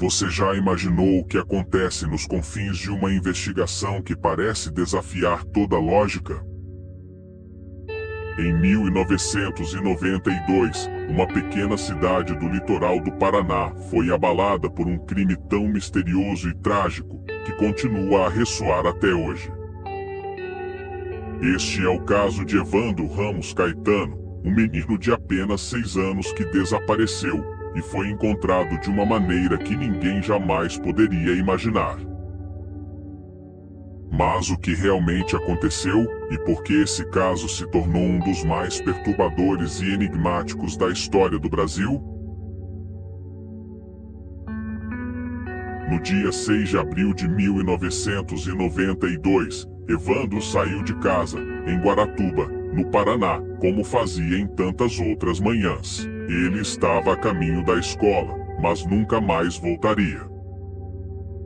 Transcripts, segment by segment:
Você já imaginou o que acontece nos confins de uma investigação que parece desafiar toda lógica? Em 1992, uma pequena cidade do litoral do Paraná foi abalada por um crime tão misterioso e trágico que continua a ressoar até hoje. Este é o caso de Evandro Ramos Caetano, um menino de apenas 6 anos que desapareceu e foi encontrado de uma maneira que ninguém jamais poderia imaginar. Mas o que realmente aconteceu e por que esse caso se tornou um dos mais perturbadores e enigmáticos da história do Brasil? No dia 6 de abril de 1992, Evandro saiu de casa, em Guaratuba, no Paraná, como fazia em tantas outras manhãs. Ele estava a caminho da escola, mas nunca mais voltaria.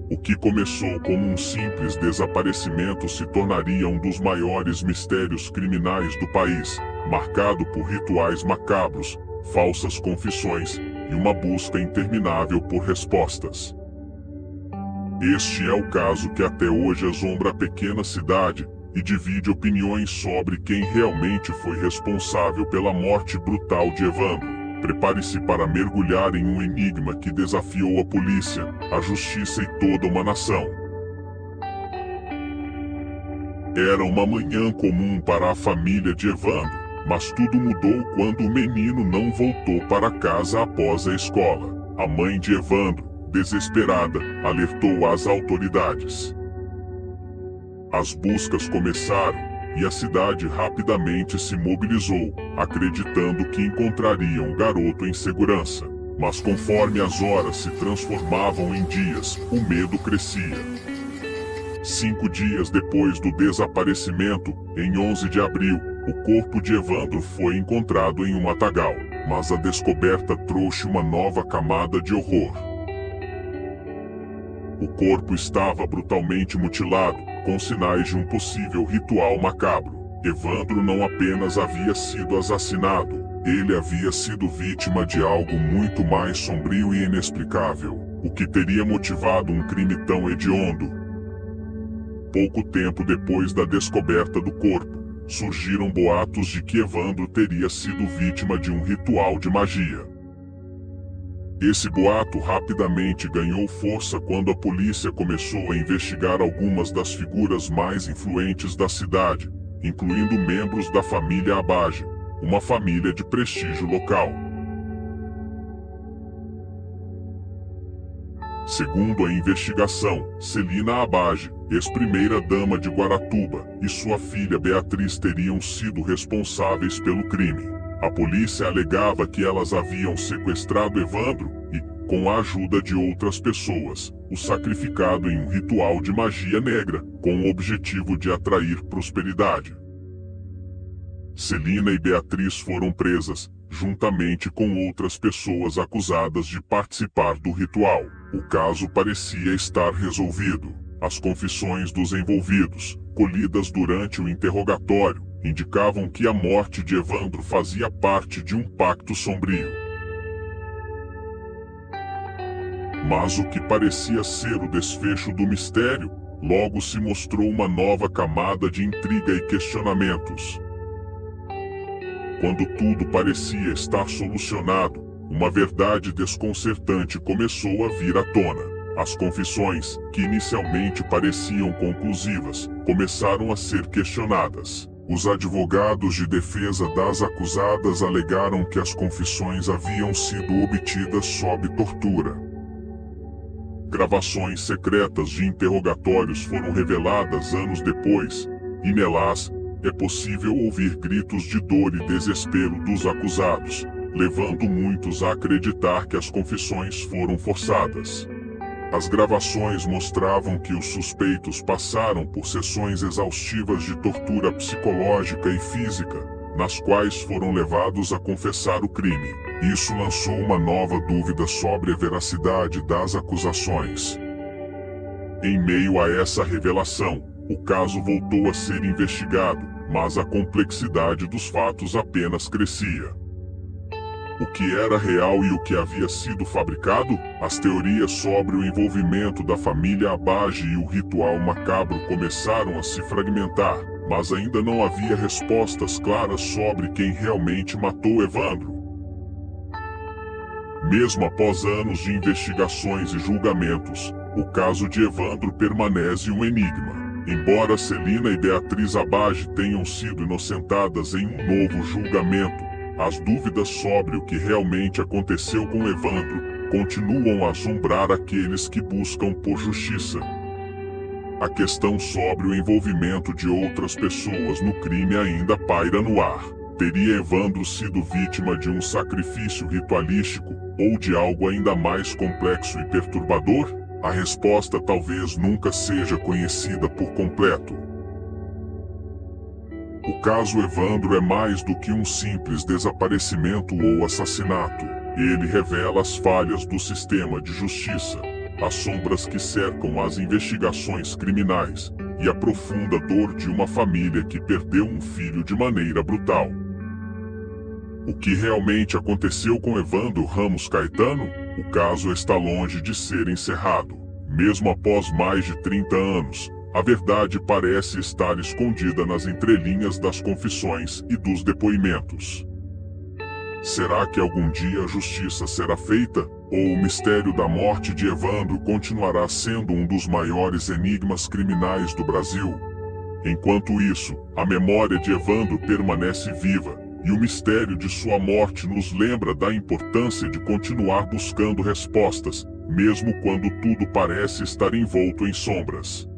O que começou como um simples desaparecimento se tornaria um dos maiores mistérios criminais do país, marcado por rituais macabros, falsas confissões e uma busca interminável por respostas. Este é o caso que até hoje assombra a pequena cidade e divide opiniões sobre quem realmente foi responsável pela morte brutal de Evandro. Prepare-se para mergulhar em um enigma que desafiou a polícia, a justiça e toda uma nação. Era uma manhã comum para a família de Evandro, mas tudo mudou quando o menino não voltou para casa após a escola. A mãe de Evandro, desesperada, alertou as autoridades. As buscas começaram e a cidade rapidamente se mobilizou, acreditando que encontrariam o garoto em segurança. Mas conforme as horas se transformavam em dias, o medo crescia. 5 dias depois do desaparecimento, em 11 de abril, o corpo de Evandro foi encontrado em um matagal, mas a descoberta trouxe uma nova camada de horror. O corpo estava brutalmente mutilado, com sinais de um possível ritual macabro. Evandro não apenas havia sido assassinado, ele havia sido vítima de algo muito mais sombrio e inexplicável, o que teria motivado um crime tão hediondo. Pouco tempo depois da descoberta do corpo, surgiram boatos de que Evandro teria sido vítima de um ritual de magia. Esse boato rapidamente ganhou força quando a polícia começou a investigar algumas das figuras mais influentes da cidade, incluindo membros da família Abage, uma família de prestígio local. Segundo a investigação, Celina Abage, ex-primeira-dama de Guaratuba, e sua filha Beatriz teriam sido responsáveis pelo crime. A polícia alegava que elas haviam sequestrado Evandro e, com a ajuda de outras pessoas, o sacrificado em um ritual de magia negra, com o objetivo de atrair prosperidade. Celina e Beatriz foram presas, juntamente com outras pessoas acusadas de participar do ritual. O caso parecia estar resolvido. As confissões dos envolvidos, colhidas durante o interrogatório, indicavam que a morte de Evandro fazia parte de um pacto sombrio. Mas o que parecia ser o desfecho do mistério, logo se mostrou uma nova camada de intriga e questionamentos. Quando tudo parecia estar solucionado, uma verdade desconcertante começou a vir à tona. As confissões, que inicialmente pareciam conclusivas, começaram a ser questionadas. Os advogados de defesa das acusadas alegaram que as confissões haviam sido obtidas sob tortura. Gravações secretas de interrogatórios foram reveladas anos depois, e nelas, é possível ouvir gritos de dor e desespero dos acusados, levando muitos a acreditar que as confissões foram forçadas. As gravações mostravam que os suspeitos passaram por sessões exaustivas de tortura psicológica e física, nas quais foram levados a confessar o crime. Isso lançou uma nova dúvida sobre a veracidade das acusações. Em meio a essa revelação, o caso voltou a ser investigado, mas a complexidade dos fatos apenas crescia. O que era real e o que havia sido fabricado? As teorias sobre o envolvimento da família Abage e o ritual macabro começaram a se fragmentar, mas ainda não havia respostas claras sobre quem realmente matou Evandro. Mesmo após anos de investigações e julgamentos, o caso de Evandro permanece um enigma. Embora Celina e Beatriz Abage tenham sido inocentadas em um novo julgamento, as dúvidas sobre o que realmente aconteceu com Evandro continuam a assombrar aqueles que buscam por justiça. A questão sobre o envolvimento de outras pessoas no crime ainda paira no ar. Teria Evandro sido vítima de um sacrifício ritualístico ou de algo ainda mais complexo e perturbador? A resposta talvez nunca seja conhecida por completo. O caso Evandro é mais do que um simples desaparecimento ou assassinato. Ele revela as falhas do sistema de justiça, as sombras que cercam as investigações criminais e a profunda dor de uma família que perdeu um filho de maneira brutal. O que realmente aconteceu com Evandro Ramos Caetano? O caso está longe de ser encerrado. Mesmo após mais de 30 anos, a verdade parece estar escondida nas entrelinhas das confissões e dos depoimentos. Será que algum dia a justiça será feita? Ou o mistério da morte de Evandro continuará sendo um dos maiores enigmas criminais do Brasil? Enquanto isso, a memória de Evandro permanece viva, e o mistério de sua morte nos lembra da importância de continuar buscando respostas, mesmo quando tudo parece estar envolto em sombras.